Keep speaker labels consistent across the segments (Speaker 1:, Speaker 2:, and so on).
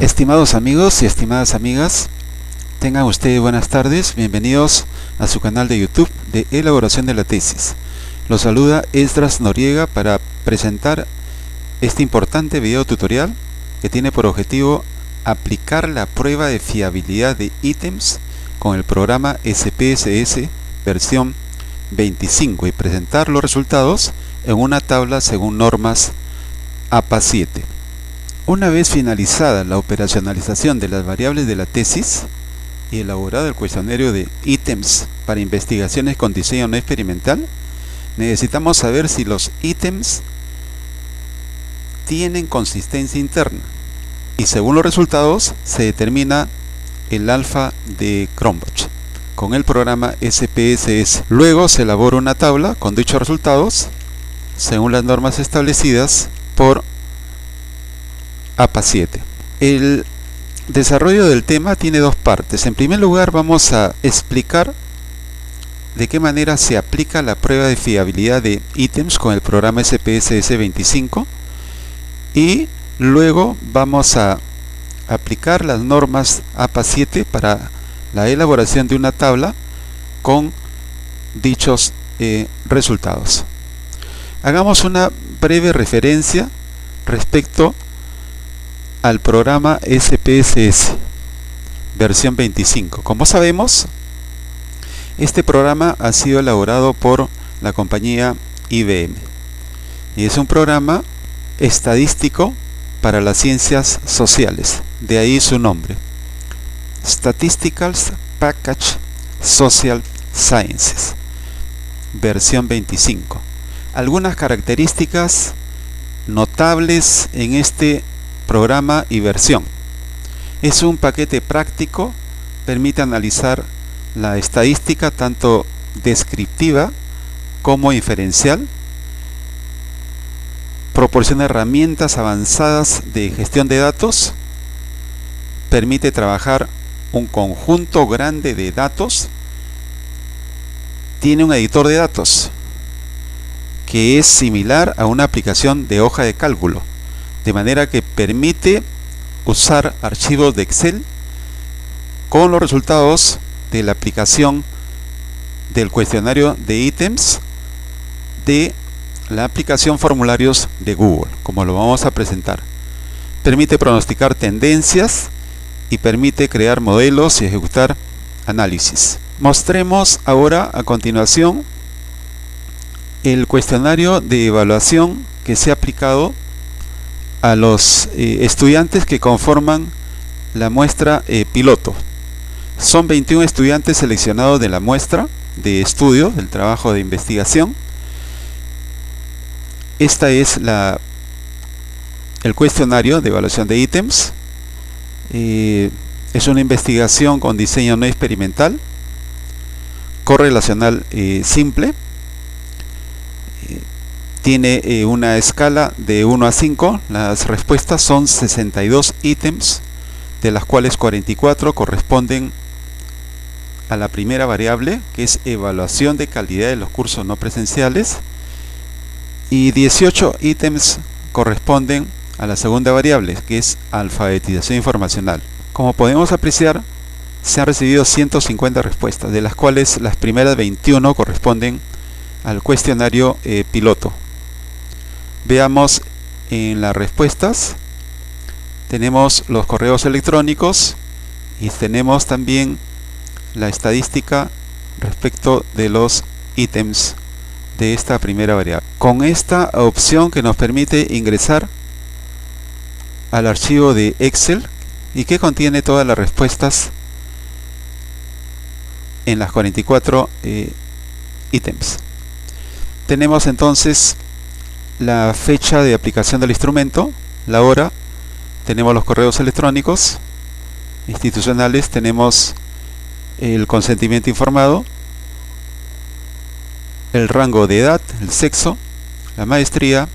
Speaker 1: Estimados amigos y estimadas amigas, tengan ustedes buenas tardes, bienvenidos a su canal de YouTube de elaboración de la tesis. Los saluda Esdras Noriega para presentar este importante video tutorial que tiene por objetivo aplicar la prueba de fiabilidad de ítems con el programa SPSS versión 25 y presentar los resultados en una tabla según normas APA 7. Una vez finalizada la operacionalización de las variables de la tesis y elaborado el cuestionario de ítems para investigaciones con diseño no experimental, necesitamos saber si los ítems tienen consistencia interna y según los resultados se determina el alfa de Cronbach con el programa SPSS. Luego se elabora una tabla con dichos resultados según las normas establecidas por APA 7. El desarrollo del tema tiene dos partes. En primer lugar vamos a explicar de qué manera se aplica la prueba de fiabilidad de ítems con el programa SPSS 25 y luego vamos a aplicar las normas APA 7 para la elaboración de una tabla con dichos resultados. Hagamos una breve referencia respecto al programa SPSS versión 25. Como sabemos, este programa ha sido elaborado por la compañía IBM y es un programa estadístico para las ciencias sociales, de ahí su nombre, Statistical Package Social Sciences versión 25. Algunas características notables en este programa y versión: es un paquete práctico, permite analizar la estadística tanto descriptiva como inferencial, proporciona herramientas avanzadas de gestión de datos, permite trabajar un conjunto grande de datos, tiene un editor de datos que es similar a una aplicación de hoja de cálculo, de manera que permite usar archivos de Excel con los resultados de la aplicación del cuestionario de ítems de la aplicación formularios de Google, como lo vamos a presentar. Permite pronosticar tendencias y permite crear modelos y ejecutar análisis. Mostremos ahora a continuación el cuestionario de evaluación que se ha aplicado a los estudiantes que conforman la muestra piloto. Son 21 estudiantes seleccionados de la muestra de estudio del trabajo de investigación. Esta es el cuestionario de evaluación de ítems. Es una investigación con diseño no experimental, correlacional simple. Tiene una escala de 1 a 5, las respuestas son 62 ítems, de las cuales 44 corresponden a la primera variable, que es evaluación de calidad de los cursos no presenciales, y 18 ítems corresponden a la segunda variable, que es alfabetización informacional. Como podemos apreciar, se han recibido 150 respuestas, de las cuales las primeras 21 corresponden al cuestionario piloto. Veamos en las respuestas, tenemos los correos electrónicos y tenemos también la estadística respecto de los ítems de esta primera variable. Con esta opción que nos permite ingresar al archivo de Excel y que contiene todas las respuestas en las 44 ítems. Tenemos entonces la fecha de aplicación del instrumento, la hora, tenemos los correos electrónicos institucionales, tenemos el consentimiento informado, el rango de edad, el sexo, la maestría,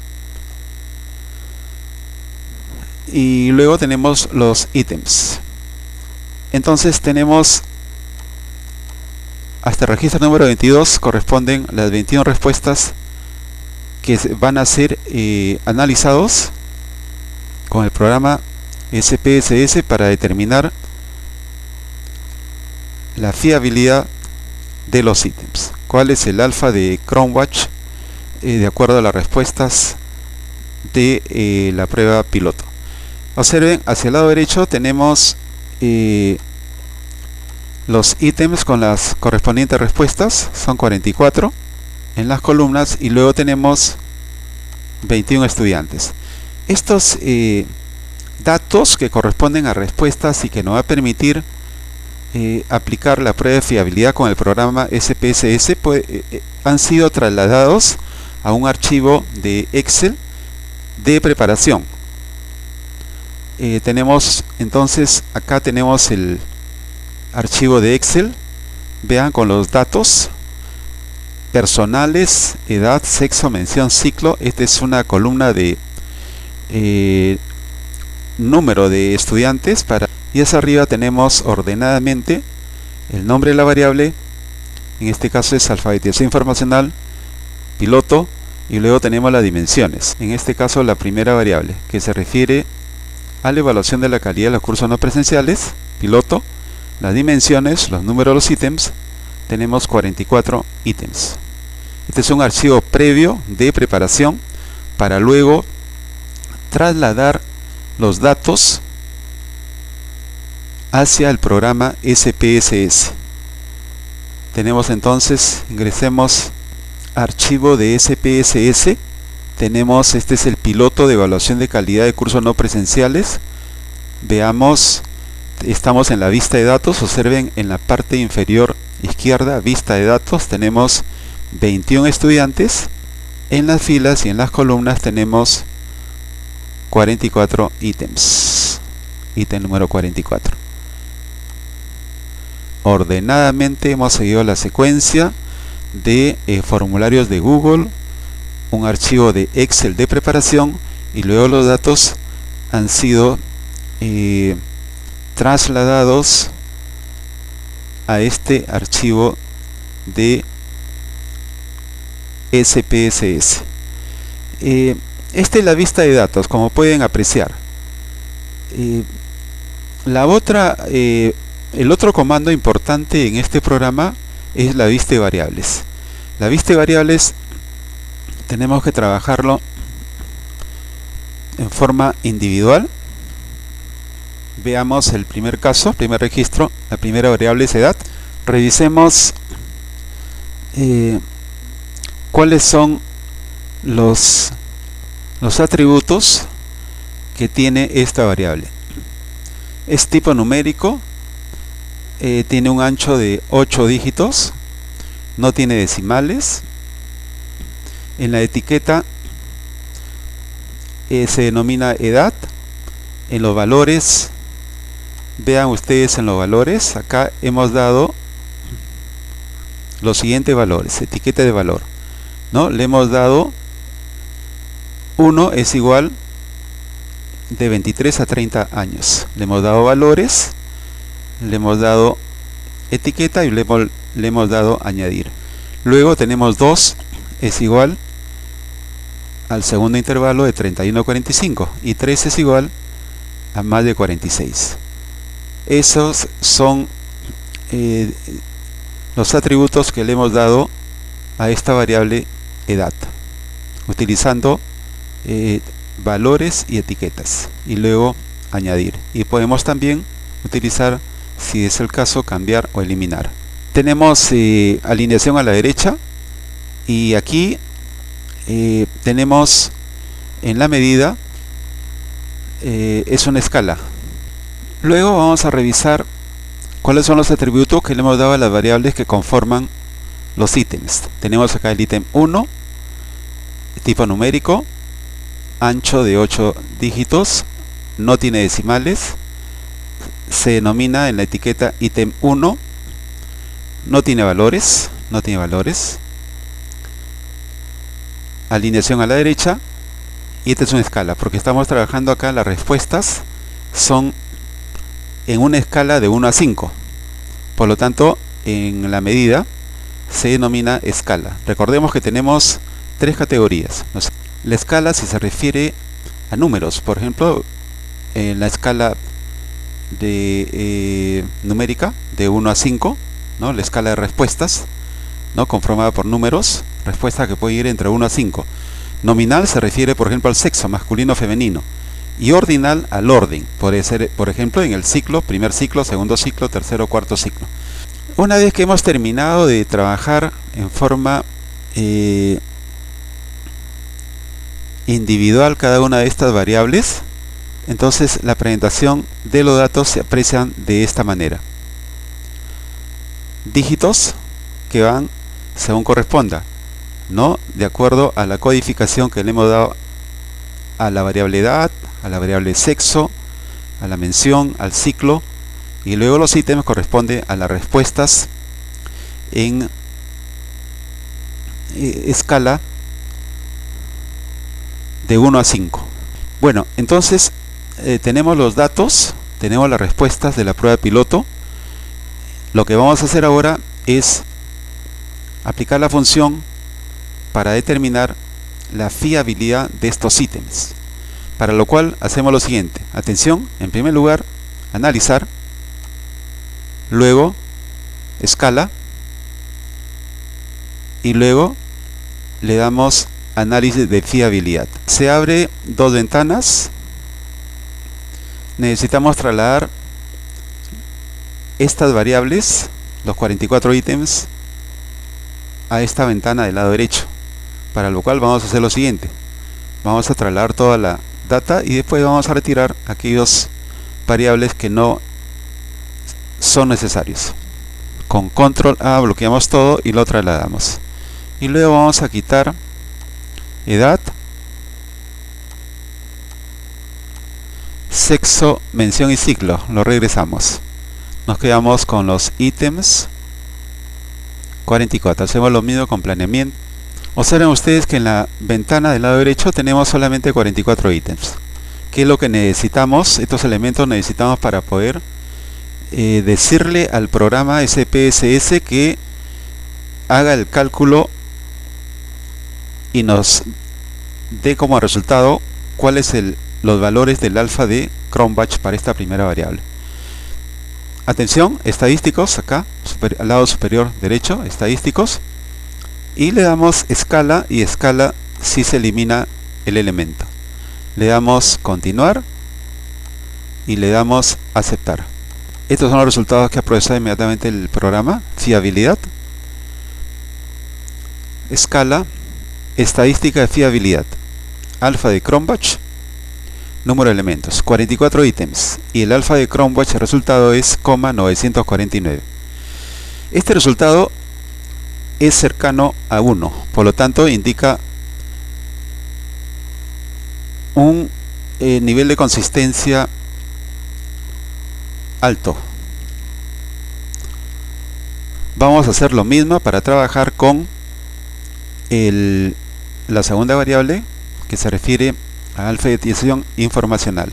Speaker 1: y luego tenemos los ítems. Entonces tenemos hasta el registro número 22 corresponden las 21 respuestas que van a ser analizados con el programa SPSS para determinar la fiabilidad de los ítems. ¿Cuál es el alfa de ChromeWatch de acuerdo a las respuestas de la prueba piloto? Observen, hacia el lado derecho tenemos los ítems con las correspondientes respuestas, son 44 en las columnas, y luego tenemos 21 estudiantes. Estos datos que corresponden a respuestas y que nos va a permitir aplicar la prueba de fiabilidad con el programa SPSS han sido trasladados a un archivo de Excel de preparación. Tenemos entonces, acá tenemos el archivo de Excel, vean, con los datos personales, edad, sexo, mención, ciclo. Esta es una columna de número de estudiantes y hacia arriba tenemos ordenadamente el nombre de la variable, en este caso es alfabetización informacional, piloto, y luego tenemos las dimensiones, en este caso la primera variable que se refiere a la evaluación de la calidad de los cursos no presenciales, piloto, las dimensiones, los números de los ítems, tenemos 44 ítems. Este es un archivo previo de preparación para luego trasladar los datos hacia el programa SPSS. Tenemos entonces, ingresemos archivo de SPSS, tenemos, este es el piloto de evaluación de calidad de cursos no presenciales. Veamos, estamos en la vista de datos, observen en la parte inferior izquierda, vista de datos, tenemos 21 estudiantes, en las filas y en las columnas tenemos 44 ítems, ítem número 44. Ordenadamente hemos seguido la secuencia de formularios de Google, un archivo de Excel de preparación, y luego los datos han sido trasladados a este archivo de SPSS. Esta es la vista de datos, como pueden apreciar. El otro comando importante en este programa es la vista de variables. La vista de variables tenemos que trabajarlo en forma individual. Veamos el primer caso, primer registro, la primera variable es edad. Revisemos cuáles son los atributos que tiene esta variable. Es tipo numérico, tiene un ancho de 8 dígitos, no tiene decimales. En la etiqueta se denomina edad. En los valores, vean ustedes en los valores, acá hemos dado los siguientes valores, etiqueta de valor, ¿no? Le hemos dado 1 es igual de 23 a 30 años. Le hemos dado valores, le hemos dado etiqueta y le hemos dado añadir. Luego tenemos 2 es igual al segundo intervalo de 31 a 45 y 3 es igual a más de 46. Esos son los atributos que le hemos dado a esta variable edad, utilizando valores y etiquetas, y luego añadir. Y podemos también utilizar, si es el caso, cambiar o eliminar. Tenemos alineación a la derecha, y aquí tenemos en la medida, es una escala. Luego vamos a revisar cuáles son los atributos que le hemos dado a las variables que conforman los ítems. Tenemos acá el ítem 1, tipo numérico, ancho de 8 dígitos, no tiene decimales, se denomina en la etiqueta ítem 1, no tiene valores, alineación a la derecha, y esta es una escala, porque estamos trabajando acá, las respuestas son en una escala de 1 a 5, por lo tanto en la medida se denomina escala. Recordemos que tenemos 3 categorías. La escala, si se refiere a números, por ejemplo, la escala de numérica de 1 a 5, ¿no? La escala de respuestas, ¿no? Conformada por números, respuesta que puede ir entre 1 a 5. Nominal se refiere, por ejemplo, al sexo, masculino o femenino, y ordinal al orden, puede ser, por ejemplo, en el ciclo, primer ciclo, segundo ciclo, tercero, cuarto ciclo. Una vez que hemos terminado de trabajar en forma individual cada una de estas variables, entonces la presentación de los datos se aprecian de esta manera: dígitos que van según corresponda, ¿no? De acuerdo a la codificación que le hemos dado a la variable edad, a la variable sexo, a la mención, al ciclo, y luego los ítems corresponden a las respuestas en escala de 1 a 5. Bueno, entonces tenemos los datos, tenemos las respuestas de la prueba piloto. Lo que vamos a hacer ahora es aplicar la función para determinar la fiabilidad de estos ítems, para lo cual hacemos lo siguiente. Atención, en primer lugar, analizar, luego escala, y luego le damos análisis de fiabilidad. Se abre dos ventanas. Necesitamos trasladar estas variables, los 44 ítems, a esta ventana del lado derecho, para lo cual vamos a hacer lo siguiente: vamos a trasladar toda la data y después vamos a retirar aquellas variables que no son necesarios. Con control A bloqueamos todo y lo trasladamos, y luego vamos a quitar edad, sexo, mención y ciclo. Lo regresamos, nos quedamos con los ítems 44. Hacemos lo mismo con planeamiento. Observen ustedes que en la ventana del lado derecho tenemos solamente 44 ítems. ¿Qué es lo que necesitamos? Estos elementos necesitamos para poder decirle al programa SPSS que haga el cálculo y nos dé como resultado cuáles los valores del alfa de Cronbach para esta primera variable. Atención, estadísticos, acá al lado superior derecho, estadísticos, y le damos escala, y escala si se elimina el elemento. Le damos continuar y le damos aceptar. Estos son los resultados que ha procesado inmediatamente el programa. Fiabilidad, escala, estadística de fiabilidad, alfa de Cronbach, número de elementos, 44 ítems, y el alfa de Cronbach, el resultado es 949. Este resultado es cercano a 1, por lo tanto indica un nivel de consistencia alto. Vamos a hacer lo mismo para trabajar con la segunda variable, que se refiere a alfabetización informacional.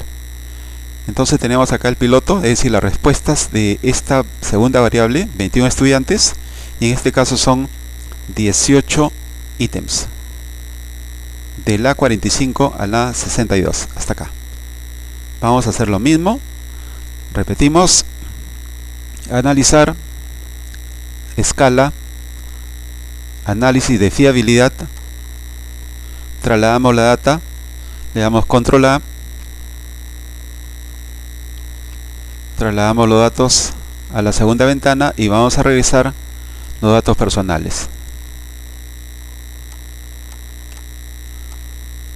Speaker 1: Entonces tenemos acá el piloto, es decir, las respuestas de esta segunda variable, 21 estudiantes, y en este caso son 18 ítems, de la 45 a la 62, hasta acá. Vamos a hacer lo mismo, repetimos, analizar, escala, análisis de fiabilidad, trasladamos la data, le damos control A, trasladamos los datos a la segunda ventana y vamos a revisar los datos personales.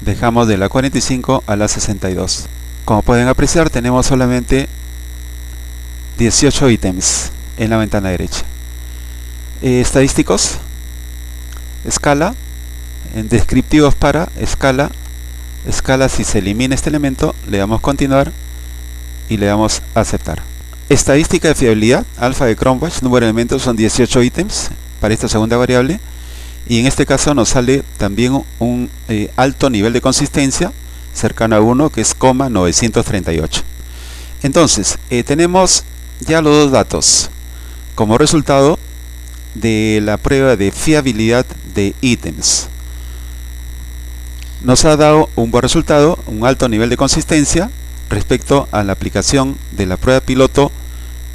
Speaker 1: Dejamos de la 45 a la 62. Como pueden apreciar, tenemos solamente 18 ítems en la ventana derecha. Estadísticos, escala, en descriptivos para escala, escala si se elimina este elemento, le damos continuar y le damos aceptar. Estadística de fiabilidad, alfa de Cronbach, número de elementos son 18 ítems para esta segunda variable, y en este caso nos sale también un alto nivel de consistencia, cercano a 1, que es 938. Entonces, tenemos ya los dos datos como resultado de la prueba de fiabilidad de ítems. Nos ha dado un buen resultado, un alto nivel de consistencia, respecto a la aplicación de la prueba piloto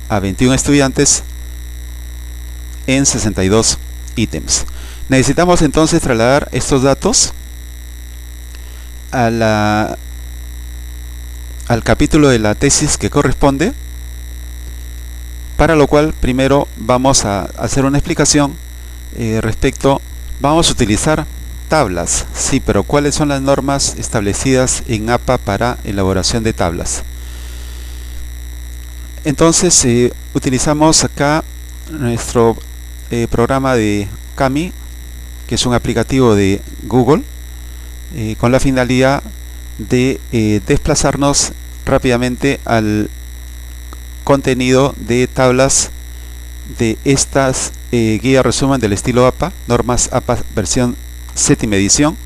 Speaker 1: a 21 estudiantes en 62 ítems. Necesitamos entonces trasladar estos datos al capítulo de la tesis que corresponde, para lo cual primero vamos a hacer una explicación vamos a utilizar tablas, sí, pero ¿cuáles son las normas establecidas en APA para elaboración de tablas? Entonces utilizamos acá nuestro programa de Kami, que es un aplicativo de Google, con la finalidad de desplazarnos rápidamente al contenido de tablas de estas guías resumen del estilo APA, normas APA versión 7ª edición,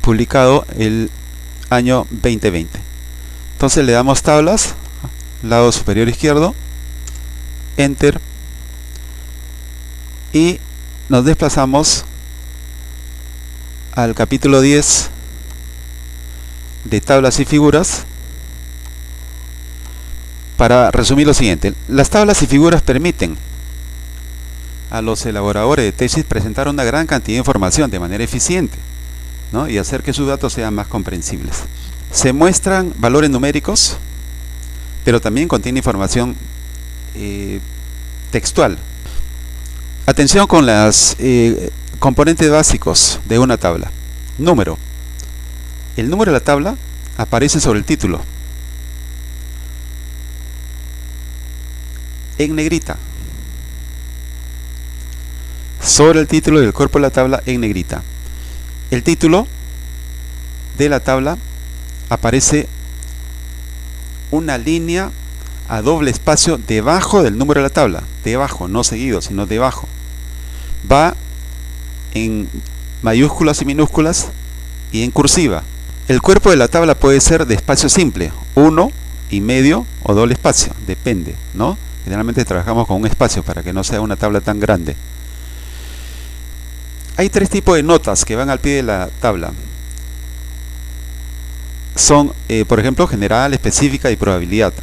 Speaker 1: publicado el año 2020. Entonces le damos tablas, lado superior izquierdo, enter, y nos desplazamos al capítulo 10 de tablas y figuras. Para resumir lo siguiente, las tablas y figuras permiten a los elaboradores de tesis presentar una gran cantidad de información de manera eficiente, ¿no? Y hacer que sus datos sean más comprensibles. Se muestran valores numéricos, pero también contiene información textual. Atención con los componentes básicos de una tabla. Número. El número de la tabla aparece sobre el título, en negrita, sobre el título y el cuerpo de la tabla en negrita. El título de la tabla aparece una línea a doble espacio debajo del número de la tabla, debajo, no seguido, sino debajo. Va en mayúsculas y minúsculas y en cursiva. El cuerpo de la tabla puede ser de espacio simple, 1 y medio o doble espacio, depende, ¿no? Generalmente trabajamos con un espacio para que no sea una tabla tan grande. Hay tres tipos de notas que van al pie de la tabla. Son, por ejemplo, general, específica y probabilidad.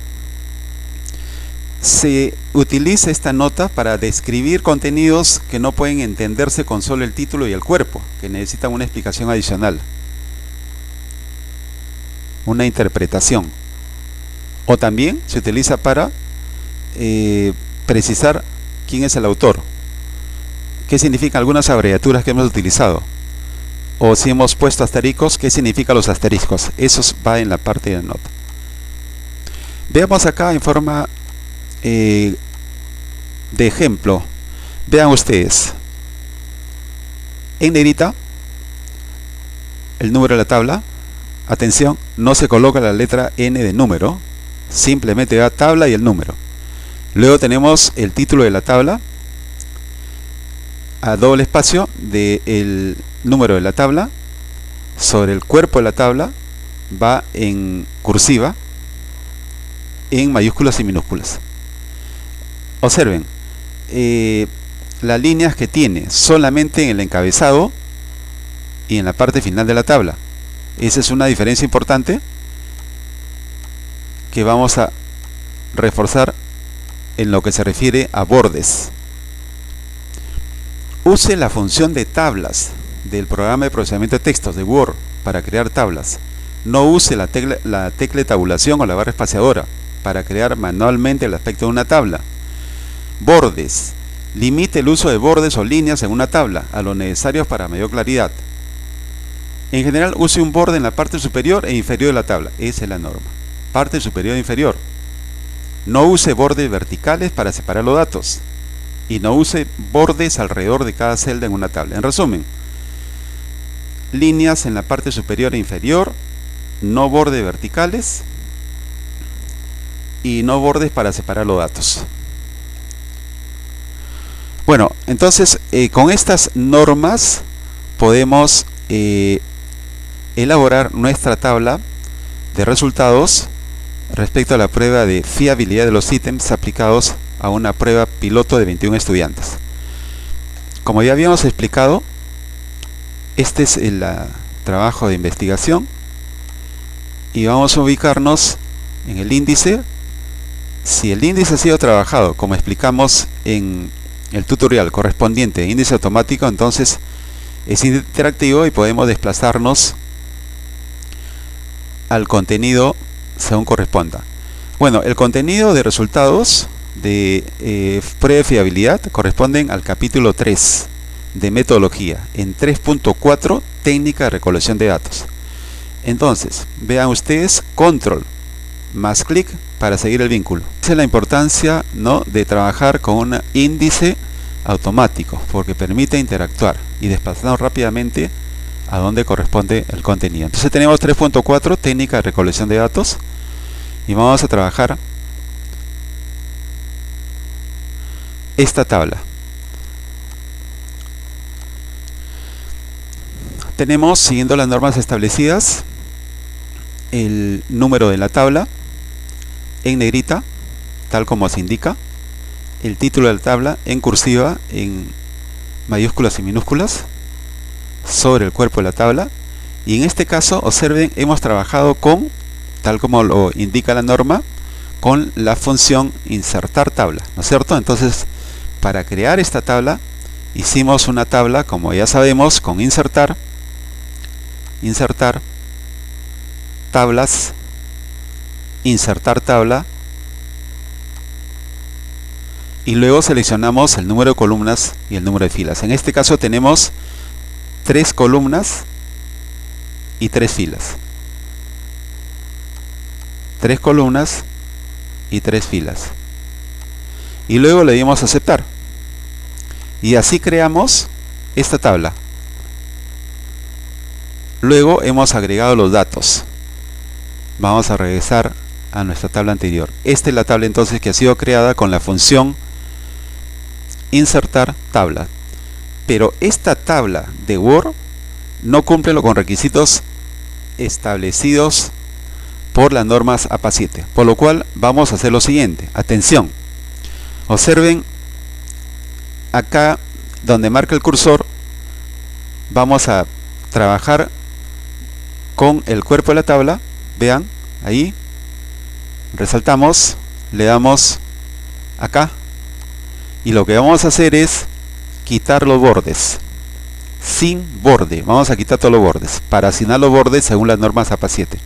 Speaker 1: Se utiliza esta nota para describir contenidos que no pueden entenderse con solo el título y el cuerpo, que necesitan una explicación adicional, una interpretación. O también se utiliza para precisar quién es el autor, qué significan algunas abreviaturas que hemos utilizado, o si hemos puesto asteriscos, qué significan los asteriscos. Eso va en la parte de la nota. Veamos acá en forma de ejemplo. Vean ustedes, en negrita el número de la tabla. Atención, no se coloca la letra N de número, simplemente va tabla y el número. Luego tenemos el título de la tabla a doble espacio del número de la tabla. Sobre el cuerpo de la tabla va en cursiva, en mayúsculas y minúsculas. Observen las líneas que tiene solamente en el encabezado y en la parte final de la tabla. Esa es una diferencia importante que vamos a reforzar en lo que se refiere a bordes. Use la función de tablas del programa de procesamiento de textos de Word para crear tablas. No use la tecla de tabulación o la barra espaciadora para crear manualmente el aspecto de una tabla. Bordes. Limite el uso de bordes o líneas en una tabla a lo necesario para mayor claridad. En general, use un borde en la parte superior e inferior de la tabla. Esa es la norma. Parte superior e inferior. No use bordes verticales para separar los datos. Y no use bordes alrededor de cada celda en una tabla. En resumen, líneas en la parte superior e inferior, no bordes verticales y no bordes para separar los datos. Bueno, entonces con estas normas podemos elaborar nuestra tabla de resultados respecto a la prueba de fiabilidad de los ítems aplicados a una prueba piloto de 21 estudiantes. Como ya habíamos explicado, este es el trabajo de investigación y vamos a ubicarnos en el índice. Si el índice ha sido trabajado como explicamos en el tutorial correspondiente a índice automático, entonces es interactivo y podemos desplazarnos al contenido según corresponda. Bueno, el contenido de resultados de prueba de fiabilidad corresponden al capítulo 3 de metodología, en 3.4 técnica de recolección de datos. Entonces, vean ustedes, control más clic para seguir el vínculo. Esa es la importancia, ¿no?, de trabajar con un índice automático, porque permite interactuar y desplazarnos rápidamente a donde corresponde el contenido. Entonces tenemos 3.4 técnica de recolección de datos y vamos a trabajar esta tabla. Tenemos, siguiendo las normas establecidas, el número de la tabla en negrita, tal como se indica, el título de la tabla en cursiva, en mayúsculas y minúsculas, sobre el cuerpo de la tabla. Y en este caso, observen, hemos trabajado con, tal como lo indica la norma, con la función insertar tabla, ¿no es cierto? Entonces, para crear esta tabla, hicimos una tabla, como ya sabemos, con insertar tablas, insertar tabla, y luego seleccionamos el número de columnas y el número de filas. En este caso tenemos 3 columnas y 3 filas. 3 columnas y 3 filas. Y luego le dimos a aceptar. Y así creamos esta tabla. Luego hemos agregado los datos. Vamos a regresar a nuestra tabla anterior. Esta es la tabla entonces que ha sido creada con la función insertar tabla. Pero esta tabla de Word no cumple con requisitos establecidos por las normas APA 7. Por lo cual vamos a hacer lo siguiente. Atención. Observen acá donde marca el cursor. Vamos a trabajar con el cuerpo de la tabla. Vean, ahí resaltamos, le damos acá y lo que vamos a hacer es quitar los bordes, sin borde. Vamos a quitar todos los bordes para asignar los bordes según las normas APA 7.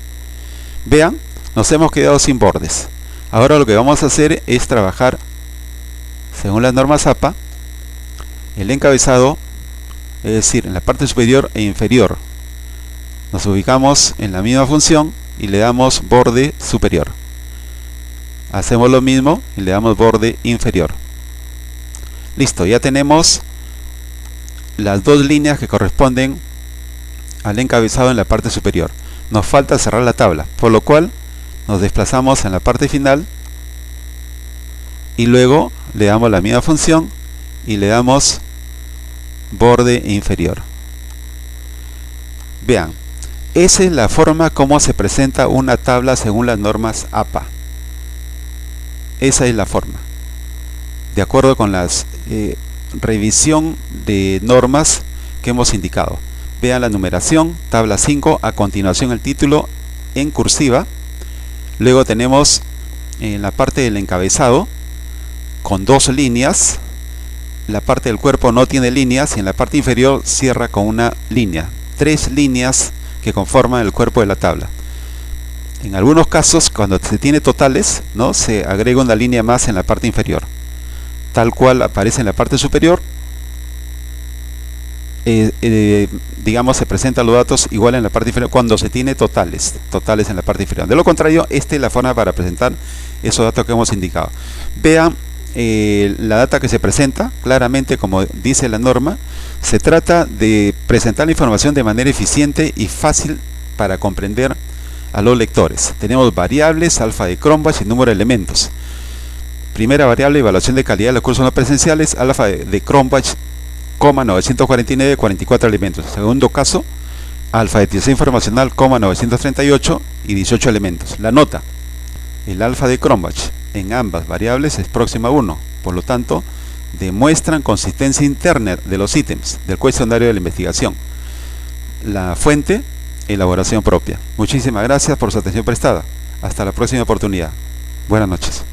Speaker 1: Vean, nos hemos quedado sin bordes. Ahora lo que vamos a hacer es trabajar según las normas APA el encabezado, es decir, en la parte superior e inferior. Nos ubicamos en la misma función y le damos borde superior. Hacemos lo mismo y le damos borde inferior. Listo, ya tenemos las dos líneas que corresponden al encabezado en la parte superior. Nos falta cerrar la tabla, por lo cual nos desplazamos en la parte final y luego le damos la misma función y le damos borde inferior. Vean, esa es la forma como se presenta una tabla según las normas APA. Esa es la forma, de acuerdo con las revisión de normas que hemos indicado. Vean la numeración, tabla 5, a continuación el título en cursiva. Luego tenemos en la parte del encabezado con 2 líneas. La parte del cuerpo no tiene líneas y en la parte inferior cierra con una línea. 3 líneas que conforman el cuerpo de la tabla. En algunos casos, cuando se tiene totales, ¿no?, se agrega una línea más en la parte inferior, tal cual aparece en la parte superior. Digamos, se presentan los datos igual en la parte inferior cuando se tiene totales en la parte inferior. De lo contrario, esta es la forma para presentar esos datos que hemos indicado. Vean la data que se presenta claramente, como dice la norma. Se trata de presentar la información de manera eficiente y fácil para comprender a los lectores. Tenemos variables, alfa de Cronbach y número de elementos. Primera variable, evaluación de calidad de los cursos no presenciales, alfa de Cronbach, 949, 44 elementos. Segundo caso, alfabetización informacional, 938 y 18 elementos. La nota, el alfa de Cronbach en ambas variables es próxima a 1, por lo tanto demuestran consistencia interna de los ítems del cuestionario de la investigación. La fuente, elaboración propia. Muchísimas gracias por su atención prestada. Hasta la próxima oportunidad. Buenas noches.